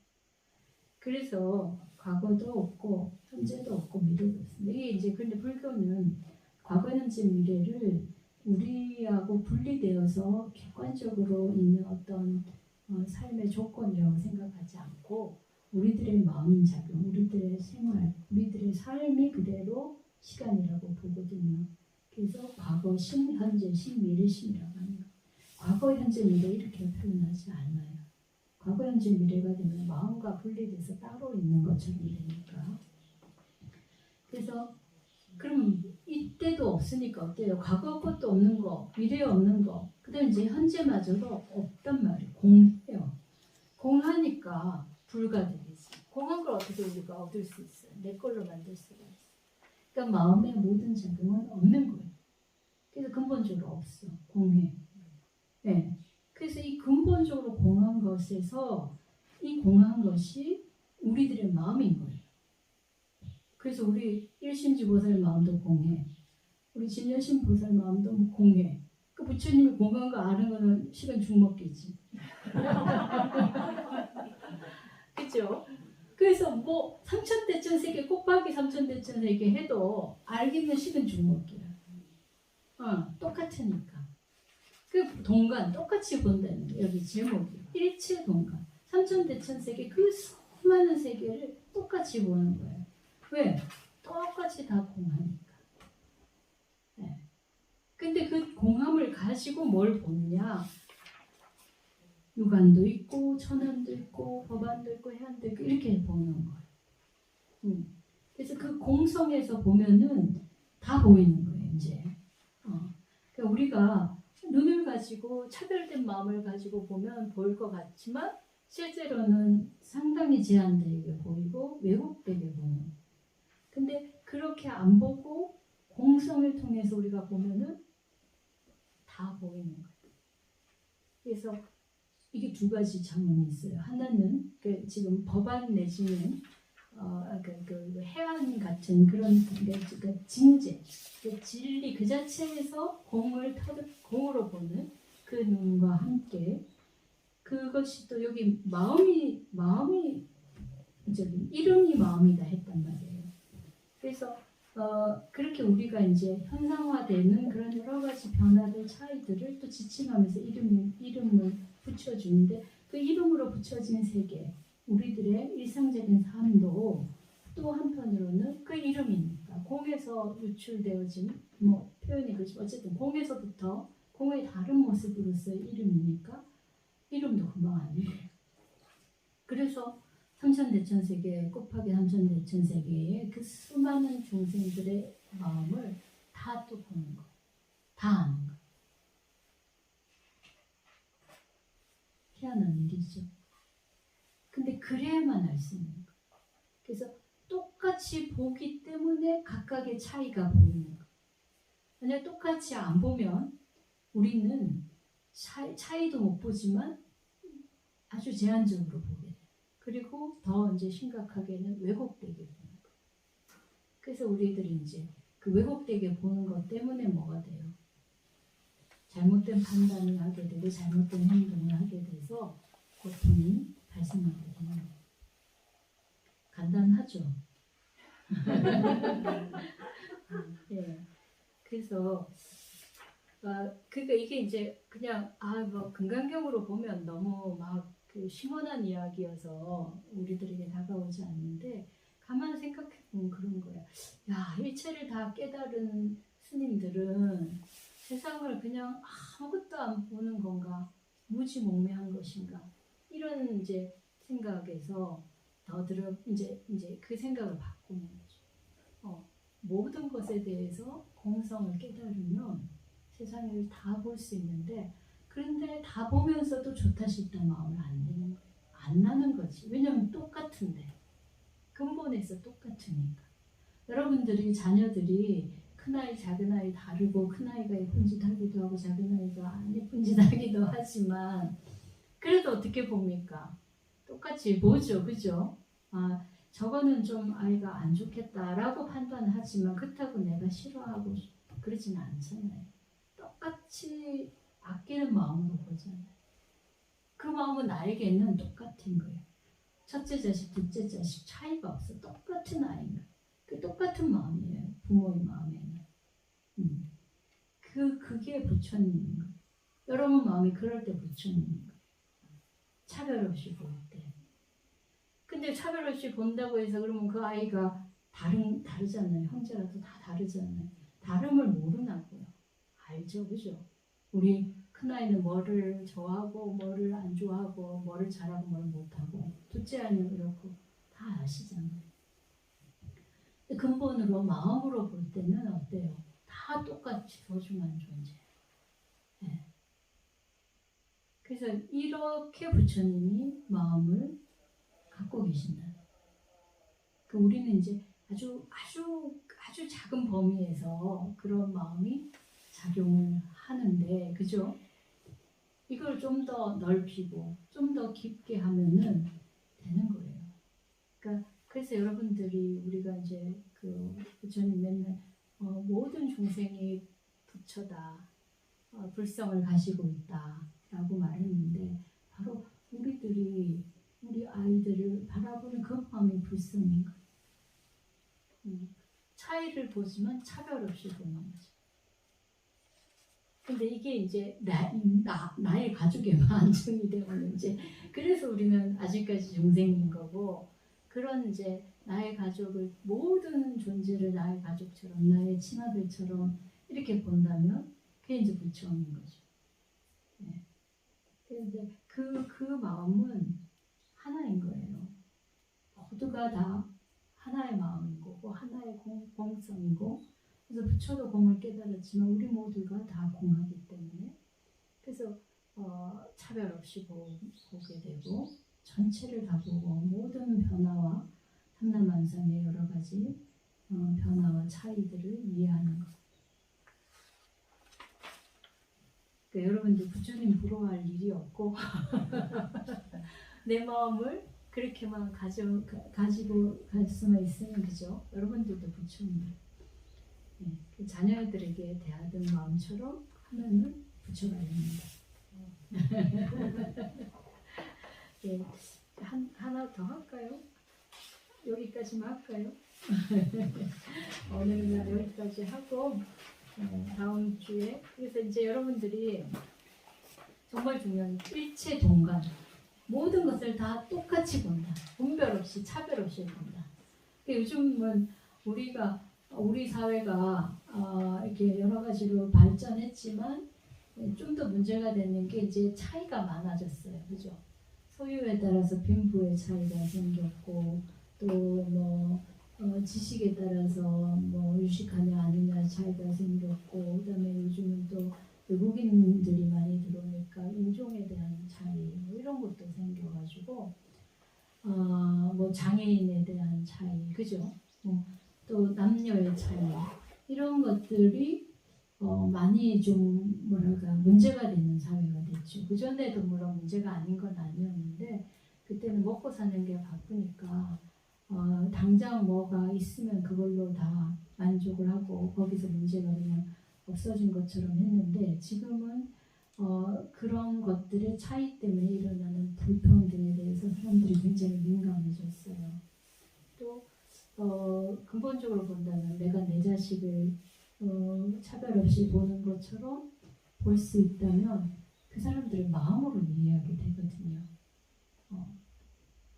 그래서 과거도 없고 현재도 없고 미래도 없습니다. 이게 이제 근데 불교는 과거, 현재, 미래를 우리하고 분리되어서 객관적으로 있는 어떤 삶의 조건이라고 생각하지 않고 우리들의 마음 작용, 우리들의 생활, 우리들의 삶이 그대로 시간이라고 보거든요. 그래서 과거 심, 현재 심, 미래 심이라고 하는 거. 과거, 현재, 미래 이렇게 표현하지 않아요. 과거, 현재, 미래가 되면 마음과 분리돼서 따로 있는 것처럼 되니까. 그래서 그럼 이때도 없으니까 어때요? 과거 것도 없는 거, 미래 없는 거, 그 다음에 이제 현재마저도 없단 말이에요. 공해요. 공하니까 불가능이지. 공한 걸 어떻게 우리가 얻을 수 있어요? 내 걸로 만들 수가 있어요. 그러니까 마음의 모든 작용은 없는 거예요. 그래서 근본적으로 없어. 공해. 네. 그래서 이 근본적으로 공한 것에서 이 공한 것이 우리들의 마음인 거예요. 그래서 우리 일심지 보살 마음도 공해. 우리 진여심 보살 마음도 공해. 그 부처님이 공한 거 아는 거는 시간 죽먹기지. 그죠? 그래서 뭐 삼천대천세계 곱하기 삼천대천세계 해도 알기는 식은 죽먹기야. 똑같으니까. 그 동간 똑같이 본다는 게 여기 제목이 일체 동간. 삼천대천세계 그 수많은 세계를 똑같이 보는 거예요. 왜? 똑같이 다 공하니까. 네. 근데 그 공함을 가지고 뭘 보느냐? 유관도 있고 천안도 있고 법안도 있고 해안도 있고 이렇게 보는 거예요. 그래서 그 공성에서 보면은 다 보이는 거예요. 이제 그러니까 우리가 눈을 가지고 차별된 마음을 가지고 보면 보일 것 같지만 실제로는 상당히 제한되게 보이고 왜곡되게 보는. 근데 그렇게 안 보고 공성을 통해서 우리가 보면은 다 보이는 거예요. 그래서 이게 두 가지 차원이 있어요. 하나는 그 지금 법안 내지는 그 해안 같은 그런 그 징제, 그 진리 그 자체에서 공으로 보는 그 눈과 함께 그것이 또 여기 마음이 이름이 마음이다 했단 말이에요. 그래서 그렇게 우리가 이제 현상화되는 그런 여러 가지 변화들 차이들을 또 지칭하면서 이름을 붙여주는데 그 이름으로 붙여진 세계, 우리들의 일상적인 삶도 또 한편으로는 그 이름이니까 공에서 유출되어진 뭐 표현이 그렇지만 어쨌든 공에서부터 공의 다른 모습으로서의 이름이니까 이름도 금방 아는 거예요. 그래서 삼천대천세계 곱하기 삼천대천세계의 그 수많은 중생들의 마음을 다 또 보는 거, 다 아는 거. 희한한 일이죠. 그래야만 알 수 있는 거예요. 그래서 똑같이 보기 때문에 각각의 차이가 보이는 거예요. 만약 똑같이 안 보면 우리는 차이도 못 보지만 아주 제한적으로 보게 돼요. 그리고 더 이제 심각하게는 왜곡되게 보는 거예요. 그래서 우리들이 이제 그 왜곡되게 보는 것 때문에 뭐가 돼요? 잘못된 판단을 하게 되고 잘못된 행동을 하게 돼서 고통이 발생하게 되는 거예요. 간단하죠? 예. 그래서 그러니까 이게 이제 그냥 뭐 금강경으로 보면 너무 막 그 시원한 이야기여서 우리들에게 다가오지 않는데 가만 생각해 보면 그런 거야. 야, 일체를 다 깨달은 스님들은 세상을 그냥 아무것도 안 보는 건가? 무지몽매한 것인가? 이런 이제 생각에서 더 들어 이제 그 생각을 바꾸는 거죠. 모든 것에 대해서 공성을 깨달으면 세상을 다 볼 수 있는데 그런데 다 보면서도 좋다 싶다 마음을 안 내는 거예요. 안 나는 거지. 왜냐면 똑같은데. 근본에서 똑같으니까. 여러분들이 자녀들이 큰아이 작은아이 다르고 큰아이가 예쁜 짓 하기도 하고 작은아이가 안 예쁜 짓 하기도 하지만 그래도 어떻게 봅니까? 똑같이 보죠. 그죠? 저거는 좀 아이가 안 좋겠다라고 판단하지만 그렇다고 내가 싫어하고 그러진 않잖아요. 똑같이 아끼는 마음으로 보잖아요. 그 마음은 나에게는 똑같은 거예요. 첫째 자식, 둘째 자식 차이가 없어. 똑같은 아이가. 그 똑같은 마음이에요. 부모의 마음에는. 그게 부처님인 거예요. 여러분 마음이 그럴 때 부처님인 거예요. 차별 없이 볼 때. 근데 차별 없이 본다고 해서 그러면 그 아이가 다르잖아요. 형제라도 다 다르잖아요. 다름을 모르나고요. 알죠, 그죠? 우리 큰아이는 뭐를 좋아하고 뭐를 안 좋아하고 뭐를 잘하고 뭐를 못하고 둘째 아이는 그렇고 다 아시잖아요. 근데 근본으로 마음으로 볼 때는 어때요? 다 똑같이 소중한 존재예요. 네. 그래서 이렇게 부처님이 마음을 갖고 계신다. 우리는 이제 아주 작은 범위에서 그런 마음이 작용을 하는데, 그죠? 이걸 좀 더 넓히고 좀 더 깊게 하면은 되는 거예요. 그래서 여러분들이 우리가 이제 그 부처님 맨날 모든 중생이 부처다, 불성을 가지고 있다라고 말했는데 바로 우리 아이들을 바라보는 그 마음이 불성인 거예요. 차이를 보지만 차별 없이 보는 거죠. 근데 이게 이제 나의 가족에만 안정이 되면 이제 그래서 우리는 아직까지 중생인 거고 그런 이제 나의 가족을 모든 존재를 나의 가족처럼 나의 친아들처럼 이렇게 본다면 그게 이제 부처인 거죠. 네. 그런데 그 마음은 하나인 거예요. 모두가 다 하나의 마음인 거고 하나의 공성이고 그래서 부처도 공을 깨달았지만 우리 모두가 다 공하기 때문에 그래서 차별 없이 보게 되고 전체를 다 보고 모든 변화와 삼라만상의 여러 가지 변화와 차이들을 이해하는 것. 그러니까 여러분들 부처님 부러워할 일이 없고 내 마음을 그렇게만 가지고 갈 수만 있으면 그죠? 여러분들도 부처님 그 자녀들에게 대하던 마음처럼 하면은 부처가 됩니다. 예, 하나 더 할까요? 여기까지만 할까요? 오늘은 여기까지 하고 다음 주에 그래서 이제 여러분들이 정말 중요한 일체 동관 모든 것을 다 똑같이 본다. 분별 없이 차별 없이 본다. 요즘은 우리 사회가 이렇게 여러 가지로 발전했지만 좀 더 문제가 되는 게 이제 차이가 많아졌어요. 그죠? 소유에 따라서 빈부의 차이가 생겼고 또 지식에 따라서 유식하냐 아니냐 차이가 생겼고 그다음에 요즘은 또 외국인들이 많이 들어오니까 인종에 대한 차이 이런 것도 생겨가지고 뭐 장애인에 대한 차이, 그죠? 또 남녀의 차이 이런 것들이 많이 좀 뭐랄까 문제가 되는 사회가 됐죠. 그 전에도 물론 문제가 아닌 건 아니었는데 그때는 먹고 사는 게 바쁘니까 당장 뭐가 있으면 그걸로 다 만족을 하고 거기서 문제가 그냥 없어진 것처럼 했는데 지금은 그런 것들의 차이 때문에 일어나는 불평등에 대해서 사람들이 굉장히 민감해졌어요. 또 근본적으로 본다면 내가 내 자식을 차별 없이 보는 것처럼 볼 수 있다면 그 사람들의 마음으로 이해하게 되거든요.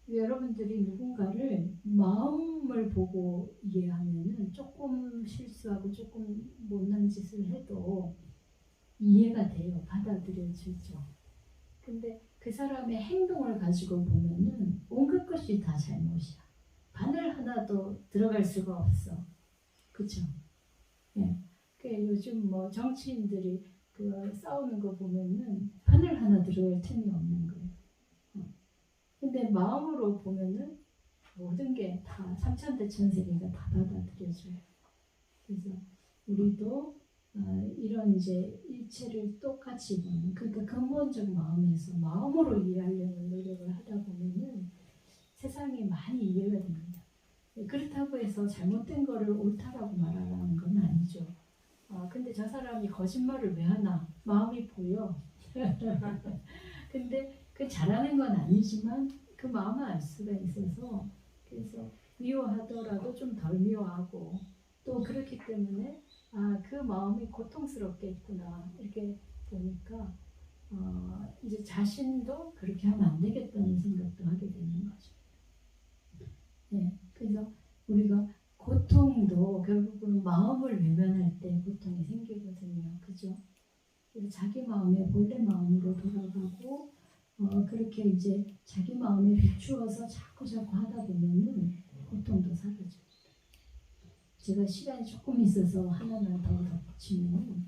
여러분들이 누군가를 마음을 보고 이해하면은 조금 실수하고 조금 못난 짓을 해도 이해가 돼요. 받아들여지죠. 근데 그 사람의 행동을 가지고 보면은 온갖 것이 다 잘못이야. 바늘 하나도 들어갈 수가 없어. 그쵸? 예. 그 요즘 뭐 정치인들이 그 싸우는 거 보면은 바늘 하나 들어갈 틈이 없는 거예요. 근데 마음으로 보면은 모든 게 다 삼천대천세계가 다 받아들여져요. 그래서 우리도 이런 이제 일체를 똑같이 보는, 그러니까 근본적 마음에서 마음으로 이해하려는 노력을 하다 보면은 세상이 많이 이해가 됩니다. 그렇다고 해서 잘못된 거를 옳다라고 말하라는 건 아니죠. 근데 저 사람이 거짓말을 왜 하나? 마음이 보여. 근데 그 잘하는 건 아니지만 그 마음을 알 수가 있어서 그래서 미워하더라도 좀 덜 미워하고 또 그렇기 때문에 그 마음이 고통스럽겠구나 이렇게 보니까 이제 자신도 그렇게 하면 안 되겠다는 생각도 하게 되는 거죠. 네, 그래서 우리가 고통도 결국은 마음을 외면할 때 고통이 생기거든요. 그죠? 그래서 자기 마음의 본래 마음으로 돌아가고 그렇게 이제 자기 마음에 비추어서 자꾸 하다 보면은 고통도 사라져요. 제가 시간이 조금 있어서 하나만 더 덧붙이면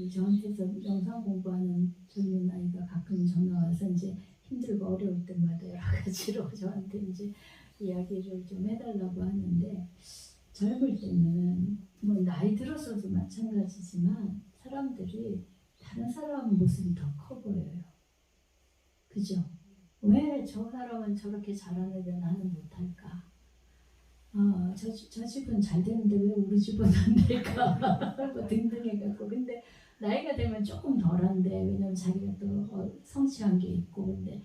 저한테서 명상 공부하는 젊은 아이가 가끔 전화 와서 이제 힘들고 어려울 때마다 여러 가지로 저한테 이제 이야기를 좀 해달라고 하는데 젊을 때는 뭐 나이 들어서도 마찬가지지만 사람들이 다른 사람 모습이 더 커 보여요. 그죠? 왜 저 사람은 저렇게 잘하는데 나는 못할까? 저 집은 잘 되는데 왜 우리 집은 안 될까? 뭐 등등 해갖고. 근데 나이가 되면 조금 덜한데, 왜냐면 자기가 또 성취한 게 있고. 근데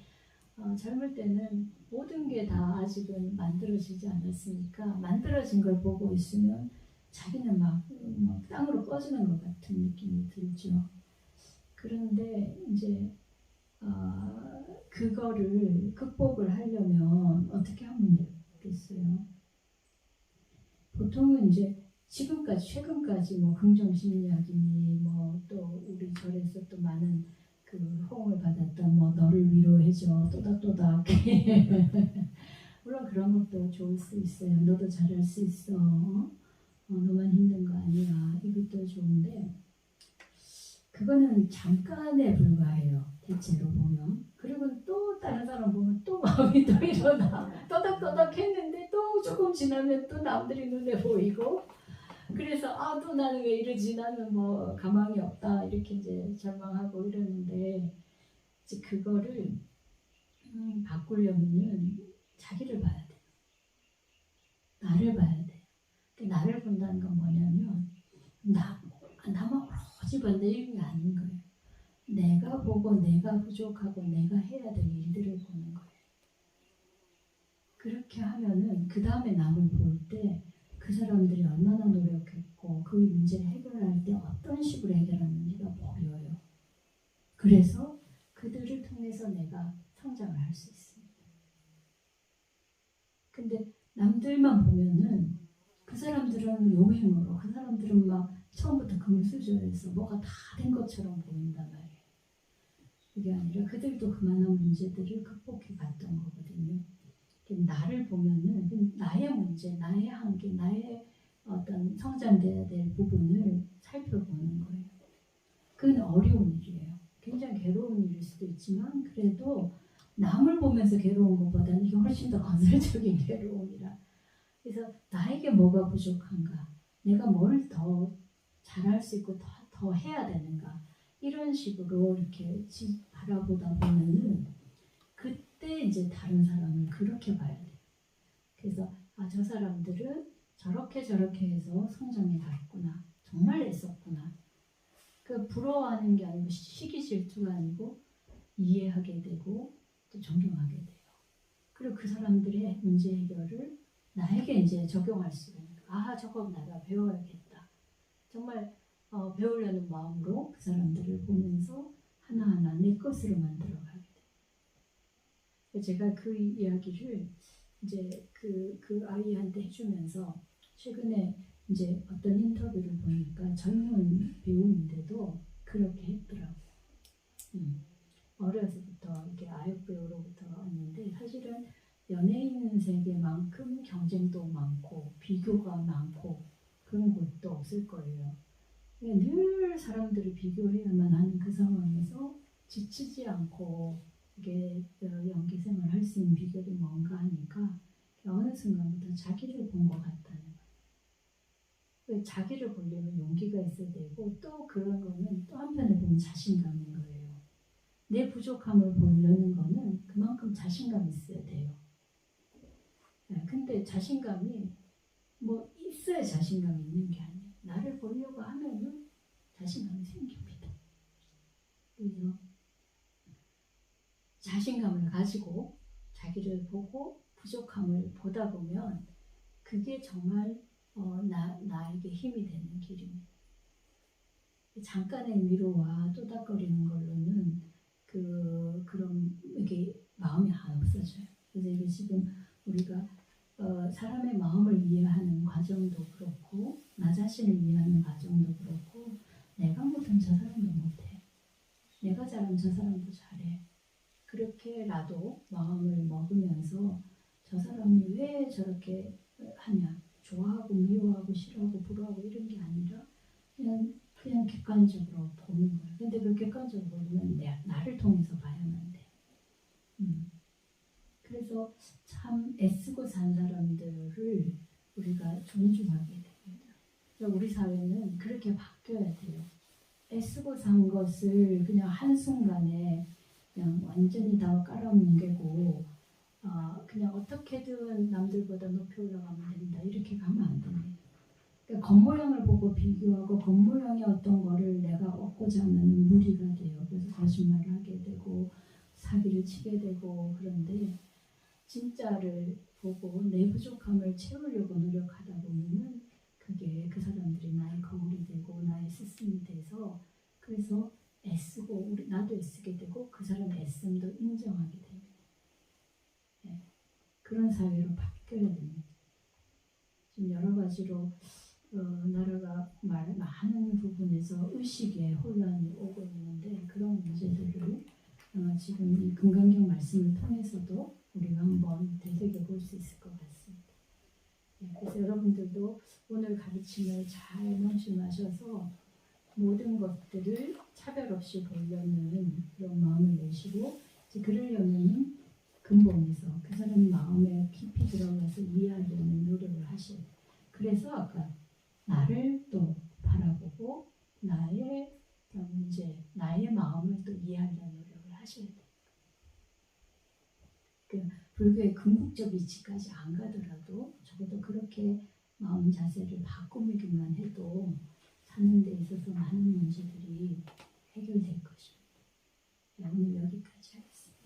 젊을 때는 모든 게 다 아직은 만들어지지 않았으니까, 만들어진 걸 보고 있으면 자기는 막 땅으로 꺼지는 것 같은 느낌이 들죠. 그런데 이제, 그거를 극복을 하려면 어떻게 하면 되겠어요? 보통은 이제 지금까지 최근까지 뭐 긍정심리학이니 뭐 또 우리 절에서 또 많은 그 호응을 받았던 뭐 너를 위로해줘 또닥또닥 물론 그런 것도 좋을 수 있어요. 너도 잘할 수 있어. 너만 힘든 거 아니야. 이것도 좋은데 그거는 잠깐에 불과해요. 대체로 보면. 그리고 또 다른 사람 보면 또 마음이 또 일어나. 떠덕떠덕 했는데 또 조금 지나면 또 남들이 눈에 보이고 그래서 또 나는 왜 이러지? 나는 뭐 가망이 없다. 이렇게 이제 절망하고 이러는데 이제 그거를 바꾸려면은 자기를 봐야 돼요. 나를 봐야 돼요. 나를 본다는 건 뭐냐면 나만 오로지 본다 이런 게 아닌 거예요. 내가 보고 내가 부족하고 내가 해야 될 일들을 보는 거예요. 그렇게 하면은 그 다음에 남을 볼 때 그 사람들이 얼마나 노력했고 그 문제를 해결할 때 어떤 식으로 해결하는지가 보여요. 그래서 그들을 통해서 내가 성장을 할 수 있습니다. 근데 남들만 보면은 그 사람들은 요행으로 그 사람들은 막 처음부터 금수저에서 뭐가 다 된 것처럼 보인단 말이에요. 그게 아니라 그들도 그만한 문제들을 극복해 갔던 거거든요. 나를 보면은 나의 문제, 나의 한계, 나의 어떤 성장돼야 될 부분을 살펴보는 거예요. 그건 어려운 일이에요. 굉장히 괴로운 일일 수도 있지만 그래도 남을 보면서 괴로운 것보다는 이게 훨씬 더 건설적인 괴로움이라. 그래서 나에게 뭐가 부족한가? 내가 뭘 더 잘할 수 있고 더 해야 되는가? 이런 식으로 이렇게 바라보다 보면은 그때 이제 다른 사람을 그렇게 봐야 돼요. 그래서 저 사람들은 저렇게 해서 성장해 갔구나. 정말 애썼구나. 그 부러워하는 게 아니고 시기 질투가 아니고 이해하게 되고 또 존경하게 돼요. 그리고 그 사람들의 문제 해결을 나에게 이제 적용할 수가 있는 거예요. 저거 내가 배워야겠다. 정말 배우려는 마음으로 그 사람들을 보면서 하나하나 내 것으로 만들어가게 돼요. 제가 그 이야기를 이제 그 아이한테 해주면서 최근에 이제 어떤 인터뷰를 보니까 젊은 배우인데도 그렇게 했더라고요. 어려서부터 이렇게 아역 배우로부터 왔는데 사실은 연예인 세계만큼 경쟁도 많고 비교가 많고 그런 곳도 없을 거예요. 늘 사람들을 비교해야만 하는 그 상황에서 지치지 않고 이게 연기 생활을 할 수 있는 비결이 뭔가 하니까 어느 순간부터 자기를 본 것 같다는 거예요. 자기를 보려면 용기가 있어야 되고 또 그런 거는 또 한편에 보면 자신감인 거예요. 내 부족함을 보려는 거는 그만큼 자신감이 있어야 돼요. 근데 자신감이 뭐 있어야 자신감이 있는 게 아니에요. 나를 보려고 하면은 자신감이 생깁니다. 그래서 자신감을 가지고 자기를 보고 부족함을 보다 보면 그게 정말 나에게 힘이 되는 길입니다. 잠깐의 위로와 또닥거리는 걸로는 그런 이게 마음이 안 없어져요. 그래서 이게 지금 우리가 사람의 마음을 이해하는 과정도 그렇고 나 자신을 이해하는 과정도 그렇고 내가 못하면 저 사람도 못해. 내가 잘하면 저 사람도 잘해. 그렇게 나도 마음을 먹으면서 저 사람이 왜 저렇게 하냐 좋아하고 미워하고 싫어하고 부러워하고 이런 게 아니라 그냥 객관적으로 보는 거예요. 근데 그 객관적으로 보면 나를 통해서 봐야만 돼. 그래서 참 애쓰고 산 사람들을 우리가 존중하게 됩니다. 우리 사회는 그렇게 바뀌어야 돼요. 애쓰고 산 것을 그냥 한순간에 그냥 완전히 다 깔아뭉개고 그냥 어떻게든 남들보다 높이 올라가면 된다 이렇게 가면 안 됩니다. 그러니까 겉모양을 보고 비교하고 겉모양의 어떤 거를 내가 얻고자 하면 무리가 돼요. 그래서 거짓말을 하게 되고 사기를 치게 되고 그런데 진짜를 보고 내 부족함을 채우려고 노력하다 보면은 그게 그 사람들이 나의 거울이 되고 나의 스승이 돼서 그래서 애쓰고 나도 애쓰게 되고 그 사람의 애씀도 인정하게 됩니다. 네. 그런 사회로 바뀌어야 됩니다. 지금 여러 가지로 나라가 많은 부분에서 의식의 혼란이 오고 있는데 그런 문제들을 지금 이 금강경 말씀을 통해서도 우리가 한번 되새겨 볼 수 있을 것 같습니다. 네, 그래서 여러분들도 오늘 가르침을 잘 명심하셔서 모든 것들을 차별 없이 보려는 그런 마음을 내시고 그러려면 근본에서 그 사람 마음에 깊이 들어가서 이해하려는 노력을 하셔야 돼요. 그래서 아까 나를 또 바라보고 나의 문제, 나의 마음을 또 이해하려는 노력을 하셔야 돼요. 불교의 궁극적 이치까지 안 가더라도 적어도 그렇게 마음 자세를 바꾸기만 해도 사는 데 있어서 많은 문제들이 해결될 것입니다. 오늘 여기까지 하겠습니다.